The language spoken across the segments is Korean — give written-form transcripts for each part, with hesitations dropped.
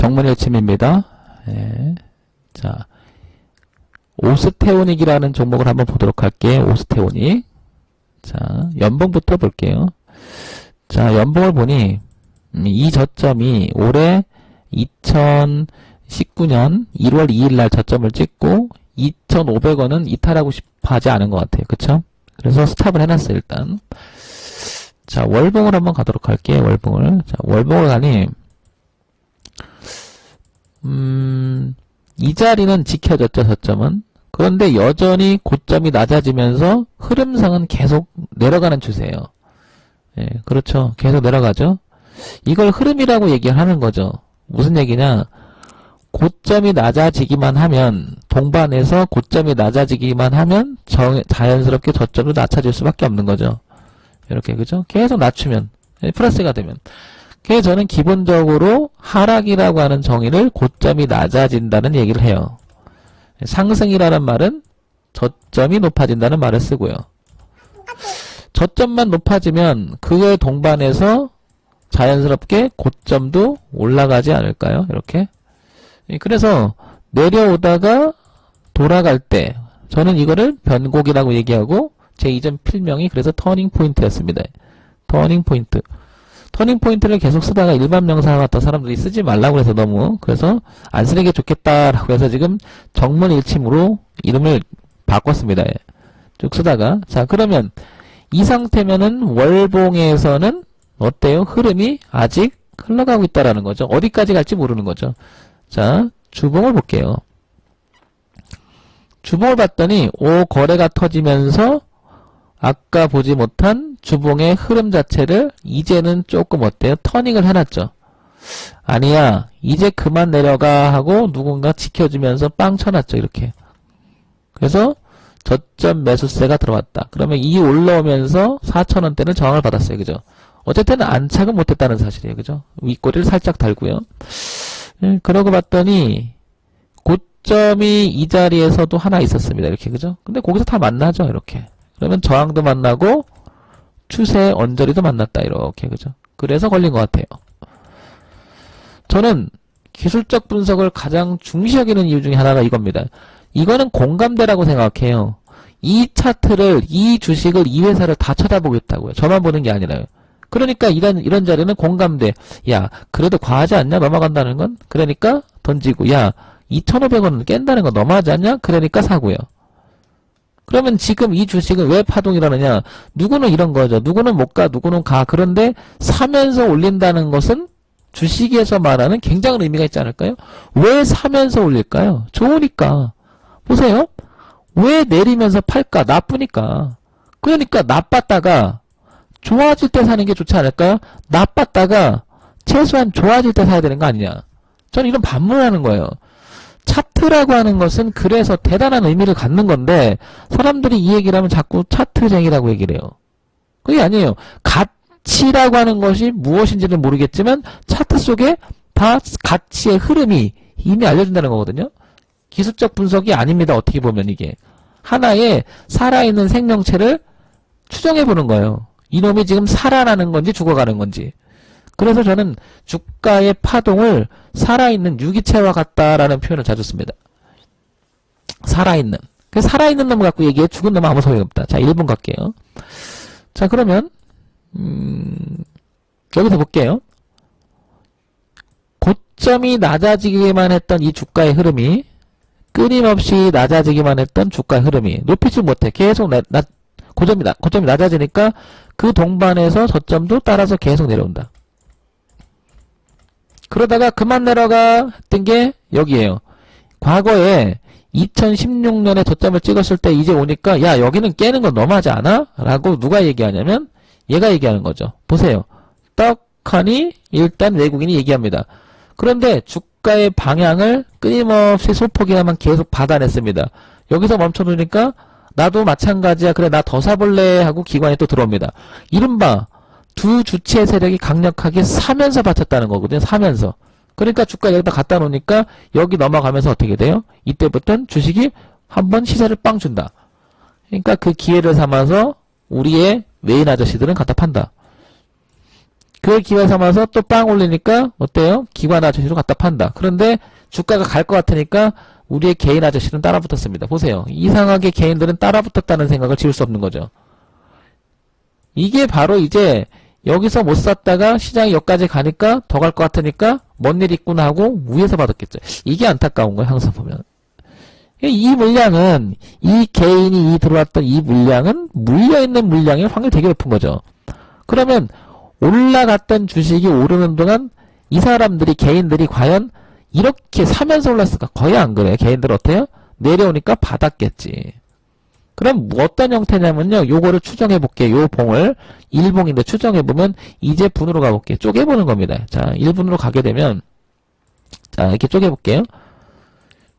정문일침입니다. 예. 자, 오스테오닉이라는 종목을 한번 보도록 할게요. 오스테오닉. 자, 연봉부터 볼게요. 자, 연봉을 보니 이 저점이 올해 2019년 1월 2일 날 저점을 찍고 2,500원은 이탈하고 싶어 하지 않은 것 같아요. 그쵸? 그래서 스탑을 해놨어요, 일단. 자, 월봉을 한번 가도록 할게요. 월봉을. 자, 월봉을 가니 이 자리는 지켜졌죠, 저점은. 그런데 여전히 고점이 낮아지면서 흐름상은 계속 내려가는 추세예요. 예, 그렇죠. 계속 내려가죠. 이걸 흐름이라고 얘기하는 거죠. 무슨 얘기냐? 고점이 낮아지기만 하면, 동반해서 고점이 낮아지기만 하면 자연스럽게 저점도 낮아질 수밖에 없는 거죠. 이렇게, 그죠? 계속 낮추면, 플러스가 되면. 그래서 저는 기본적으로 하락이라고 하는 정의를 고점이 낮아진다는 얘기를 해요. 상승이라는 말은 저점이 높아진다는 말을 쓰고요. 저점만 높아지면 그에 동반해서 자연스럽게 고점도 올라가지 않을까요? 이렇게. 그래서 내려오다가 돌아갈 때 저는 이거를 변곡이라고 얘기하고 제 이전 필명이 그래서 터닝 포인트였습니다. 터닝 포인트. 터닝 포인트를 계속 쓰다가 일반 명사 같은 사람들이 쓰지 말라고 해서 너무 그래서 안 쓰는 게 좋겠다라고 해서 지금 정문일침으로 이름을 바꿨습니다. 쭉 쓰다가 자 그러면 이 상태면은 월봉에서는 어때요? 흐름이 아직 흘러가고 있다라는 거죠. 어디까지 갈지 모르는 거죠. 자 주봉을 볼게요. 주봉을 봤더니 거래가 터지면서 아까 보지 못한 주봉의 흐름 자체를 이제는 조금 어때요? 터닝을 해놨죠. 아니야 이제 그만 내려가 하고 누군가 지켜주면서 빵 쳐놨죠. 이렇게. 그래서 저점 매수세가 들어왔다. 그러면 이 올라오면서 4,000원대는 저항을 받았어요. 그죠? 어쨌든 안착은 못했다는 사실이에요. 그죠? 윗꼬리를 살짝 달고요. 그러고 봤더니 고점이 이 자리에서도 하나 있었습니다. 이렇게. 그죠? 근데 거기서 다 만나죠. 이렇게. 그러면 저항도 만나고 추세 언저리도 만났다. 이렇게. 그죠? 그래서 걸린 것 같아요. 저는 기술적 분석을 가장 중시 여기는 이유 중에 하나가 이겁니다. 이거는 공감대라고 생각해요. 이 차트를, 이 주식을, 이 회사를 다 쳐다보겠다고요. 저만 보는 게 아니라요. 그러니까 이런 자리는 공감대. 야, 그래도 과하지 않냐? 넘어간다는 건? 그러니까 던지고. 야, 2,500원 깬다는 건 너무하지 않냐? 그러니까 사고요. 그러면 지금 이 주식은 왜 파동이라느냐? 누구는 이런 거죠. 누구는 못 가, 누구는 가. 그런데 사면서 올린다는 것은 주식에서 말하는 굉장한 의미가 있지 않을까요? 왜 사면서 올릴까요? 좋으니까. 보세요. 왜 내리면서 팔까? 나쁘니까. 그러니까 나빴다가 좋아질 때 사는 게 좋지 않을까요? 나빴다가 최소한 좋아질 때 사야 되는 거 아니냐. 저는 이런 반문을 하는 거예요. 차트라고 하는 것은 그래서 대단한 의미를 갖는 건데 사람들이 이 얘기를 하면 자꾸 차트쟁이라고 얘기를 해요. 그게 아니에요. 가치라고 하는 것이 무엇인지는 모르겠지만 차트 속에 다 가치의 흐름이 이미 알려준다는 거거든요. 기술적 분석이 아닙니다. 어떻게 보면 이게. 하나의 살아있는 생명체를 추정해보는 거예요. 이놈이 지금 살아나는 건지 죽어가는 건지. 그래서 저는 주가의 파동을 살아있는 유기체와 같다라는 표현을 자주 씁니다. 살아있는. 그 살아있는 놈을 갖고 얘기해. 죽은 놈은 아무 소용없다. 자, 1분 갈게요. 자, 그러면 여기서 볼게요. 고점이 낮아지기만 했던 이 주가의 흐름이 끊임없이 낮아지기만 했던 주가의 흐름이 높이지 못해. 계속 고점이 낮아지니까 그 동반해서 저점도 따라서 계속 내려온다. 그러다가 그만 내려가 했던 게 여기에요. 과거에 2016년에 저점을 찍었을 때 이제 오니까 야 여기는 깨는 건 너무하지 않아? 라고 누가 얘기하냐면 얘가 얘기하는 거죠. 보세요. 떡하니 일단 외국인이 얘기합니다. 그런데 주가의 방향을 끊임없이 소폭이나만 계속 받아냈습니다. 여기서 멈춰두니까 나도 마찬가지야. 그래 나 더 사볼래 하고 기관이 또 들어옵니다. 이른바 두 주체 세력이 강력하게 사면서 받쳤다는 거거든요. 사면서. 그러니까 주가 여기다 갖다 놓으니까 여기 넘어가면서 어떻게 돼요? 이때부터는 주식이 한번 시세를 빵 준다. 그러니까 그 기회를 삼아서 우리의 외인 아저씨들은 갖다 판다. 그 기회 삼아서 또 빵 올리니까 어때요? 기관 아저씨로 갖다 판다. 그런데 주가가 갈 것 같으니까 우리의 개인 아저씨는 따라 붙었습니다. 보세요. 이상하게 개인들은 따라 붙었다는 생각을 지울 수 없는 거죠. 이게 바로 이제 여기서 못 샀다가 시장이 여기까지 가니까 더 갈 것 같으니까 뭔 일 있구나 하고 위에서 받았겠죠. 이게 안타까운 거예요. 항상 보면. 이 물량은 이 개인이 들어왔던 이 물량은 물려있는 물량의 확률이 되게 높은 거죠. 그러면 올라갔던 주식이 오르는 동안 이 사람들이 개인들이 과연 이렇게 사면서 올랐을까? 거의 안 그래요. 개인들 어때요? 내려오니까 받았겠지. 그럼 어떤 형태냐면요. 요거를 추정해 볼게요. 요 봉을 1봉인데 추정해 보면 이제 분으로 가볼게요. 쪼개보는 겁니다. 자, 1분으로 가게 되면 자, 이렇게 쪼개 볼게요.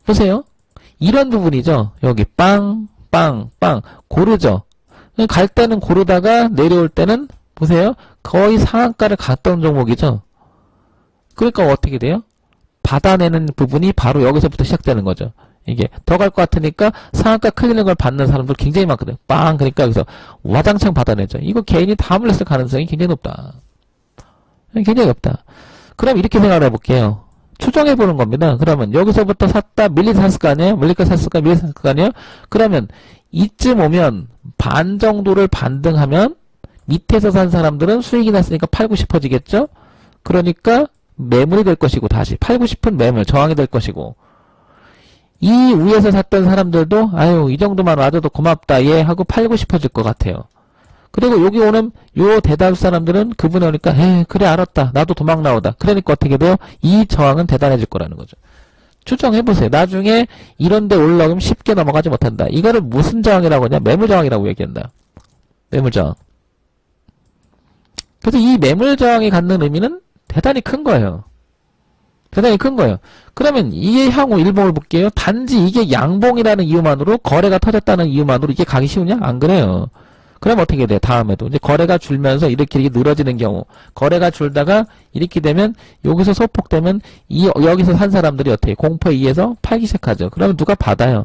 보세요. 이런 부분이죠. 여기 빵, 빵, 빵 고르죠. 갈 때는 고르다가 내려올 때는 보세요. 거의 상한가를 갔던 종목이죠. 그러니까 어떻게 돼요? 받아내는 부분이 바로 여기서부터 시작되는 거죠. 이게 더 갈 것 같으니까 상한가 클리는 걸 받는 사람들 굉장히 많거든요. 빵 그러니까 여기서 와장창 받아내죠. 이거 개인이 다 물렸을 가능성이 굉장히 높다. 굉장히 높다. 그럼 이렇게 생각을 해볼게요. 추정해보는 겁니다. 그러면 여기서부터 샀다 밀리서 샀을 거 아니에요? 밀리까 샀을까? 밀리서 샀을 거 아니에요? 그러면 이쯤 오면 반 정도를 반등하면 밑에서 산 사람들은 수익이 났으니까 팔고 싶어지겠죠? 그러니까 매물이 될 것이고 다시 팔고 싶은 매물 저항이 될 것이고 이 위에서 샀던 사람들도 아유 이 정도만 와줘도 고맙다 예 하고 팔고 싶어질 것 같아요. 그리고 여기 오는 요 대다수 사람들은 그분이 오니까 에이 그래 알았다 나도 도망 나오다. 그러니까 어떻게 돼요? 이 저항은 대단해질 거라는 거죠. 추정해보세요. 나중에 이런데 올라오면 쉽게 넘어가지 못한다. 이거를 무슨 저항이라고 하냐? 매물 저항이라고 얘기한다. 매물 저항. 그래서 이 매물 저항이 갖는 의미는 대단히 큰 거예요. 대단히 큰 거예요. 그러면 이게 향후 일봉을 볼게요. 단지 이게 양봉이라는 이유만으로 거래가 터졌다는 이유만으로 이게 가기 쉬우냐? 안 그래요. 그럼 어떻게 돼? 다음에도 이제 거래가 줄면서 이렇게 늘어지는 경우 거래가 줄다가 이렇게 되면 여기서 소폭되면 여기서 산 사람들이 어떻게 공포에 의해서 팔기 시작하죠. 그러면 누가 받아요.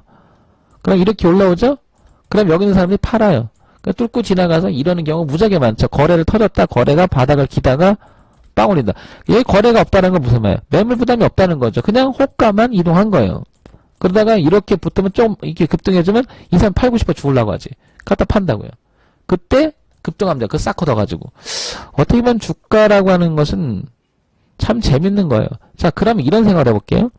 그럼 이렇게 올라오죠. 그럼 여기 있는 사람들이 팔아요. 그러니까 뚫고 지나가서 이러는 경우 무지하게 많죠. 거래를 터졌다 거래가 바닥을 기다가 빵 올린다. 얘 거래가 없다는 건 무슨 말이에요? 매물 부담이 없다는 거죠. 그냥 호가만 이동한 거예요. 그러다가 이렇게 붙으면 좀 이렇게 급등해주면 이 사람 팔고 싶어 죽으려고 하지. 갖다 판다고요. 그때 급등합니다. 그 싹 걷어가지고. 어떻게 보면 주가라고 하는 것은 참 재밌는 거예요. 자, 그럼 이런 생각을 해볼게요.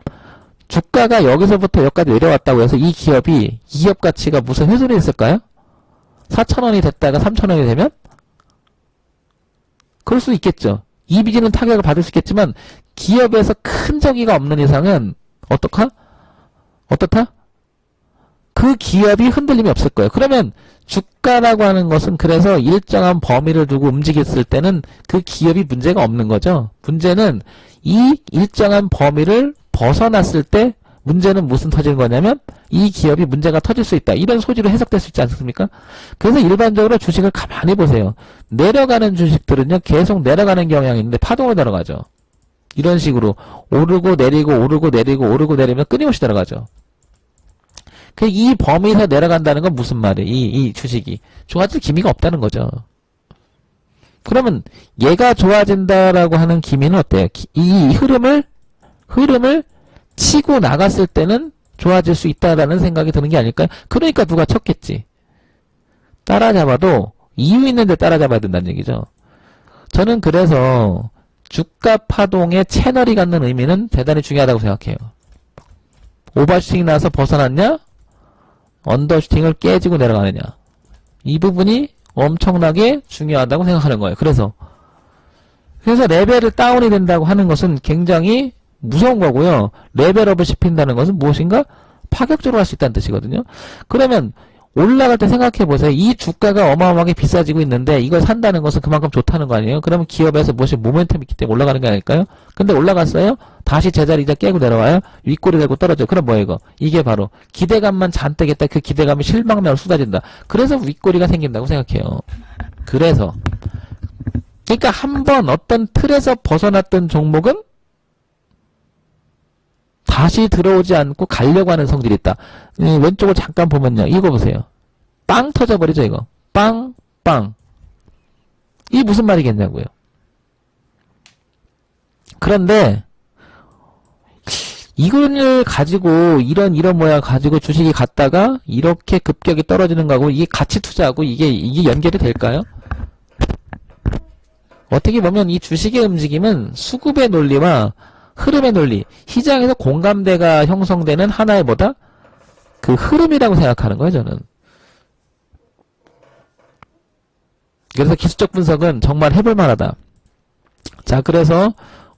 주가가 여기서부터 여기까지 내려왔다고 해서 이 기업이 기업 가치가 무슨 훼손이 있을까요? 4,000원이 됐다가 3,000원이 되면? 그럴 수 있겠죠. 이비지는 타격을 받을 수 있겠지만 기업에서 큰 저기가 없는 이상은 어떡하? 어떻다? 그 기업이 흔들림이 없을 거예요. 그러면 주가라고 하는 것은 그래서 일정한 범위를 두고 움직였을 때는 그 기업이 문제가 없는 거죠. 문제는 이 일정한 범위를 벗어났을 때 문제는 무슨 터지는 거냐면 이 기업이 문제가 터질 수 있다. 이런 소지로 해석될 수 있지 않습니까? 그래서 일반적으로 주식을 가만히 보세요. 내려가는 주식들은요. 계속 내려가는 경향이 있는데 파동으로 내려가죠. 이런 식으로 오르고 내리고 오르고 내리고 오르고 내리면 끊임없이 내려가죠. 이 범위에서 내려간다는 건 무슨 말이에요? 이 주식이 좋아질 기미가 없다는 거죠. 그러면 얘가 좋아진다라고 하는 기미는 어때요? 이 흐름을 치고 나갔을 때는 좋아질 수 있다라는 생각이 드는 게 아닐까요? 그러니까 누가 쳤겠지. 따라잡아도 이유 있는데 따라잡아야 된다는 얘기죠. 저는 그래서 주가 파동의 채널이 갖는 의미는 대단히 중요하다고 생각해요. 오버슈팅이 나서 벗어났냐? 언더슈팅을 깨지고 내려가느냐? 이 부분이 엄청나게 중요하다고 생각하는 거예요. 그래서 레벨을 다운이 된다고 하는 것은 굉장히 무서운 거고요. 레벨업을 시킨다는 것은 무엇인가? 파격적으로 할 수 있다는 뜻이거든요. 그러면 올라갈 때 생각해 보세요. 이 주가가 어마어마하게 비싸지고 있는데 이걸 산다는 것은 그만큼 좋다는 거 아니에요? 그러면 기업에서 무엇이 모멘텀이 있기 때문에 올라가는 게 아닐까요? 근데 올라갔어요? 다시 제자리 이제 깨고 내려와요? 윗골이 되고 떨어져요. 그럼 뭐예요 이거? 이게 바로 기대감만 잔뜩 했다. 그 기대감이 실망면으로 쏟아진다. 그래서 윗골이가 생긴다고 생각해요. 그래서 그러니까 한번 어떤 틀에서 벗어났던 종목은 다시 들어오지 않고 가려고 하는 성질이 있다. 왼쪽을 잠깐 보면요. 이거 보세요. 빵 터져버리죠, 이거. 빵, 빵. 이게 무슨 말이겠냐고요. 그런데 이걸 가지고 이런 모양 가지고 주식이 갔다가 이렇게 급격히 떨어지는 거하고 이게 가치 투자하고 이게 연결이 될까요? 어떻게 보면 이 주식의 움직임은 수급의 논리와 흐름의 논리, 시장에서 공감대가 형성되는 하나의 뭐다? 그 흐름이라고 생각하는 거예요, 저는. 그래서 기술적 분석은 정말 해볼 만하다. 자, 그래서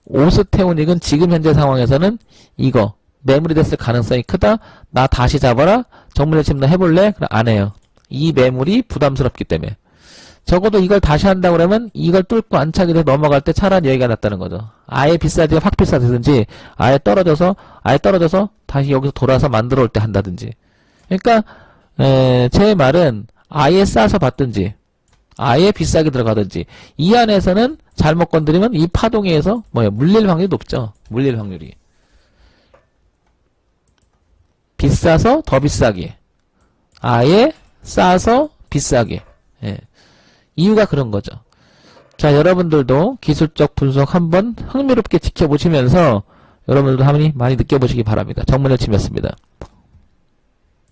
오스테오닉은 지금 현재 상황에서는 이거 매물이 됐을 가능성이 크다. 나 다시 잡아라. 정문에 침나 해볼래? 그럼 안 해요. 이 매물이 부담스럽기 때문에. 적어도 이걸 다시 한다 그러면 이걸 뚫고 안착이 돼서 넘어갈 때 차라리 여기가 낫다는 거죠. 아예 비싸지 확 비싸지든지 아예 떨어져서 다시 여기서 돌아서 만들어 올 때 한다든지. 그러니까 제 말은 아예 싸서 받든지 아예 비싸게 들어가든지 이 안에서는 잘못 건드리면 이 파동에 의해서 물릴 확률이 높죠. 물릴 확률이. 비싸서 더 비싸게 아예 싸서 비싸게. 예. 이유가 그런 거죠. 자, 여러분들도 기술적 분석 한번 흥미롭게 지켜보시면서 여러분들도 한번 많이 느껴보시기 바랍니다. 정문열침이었습니다.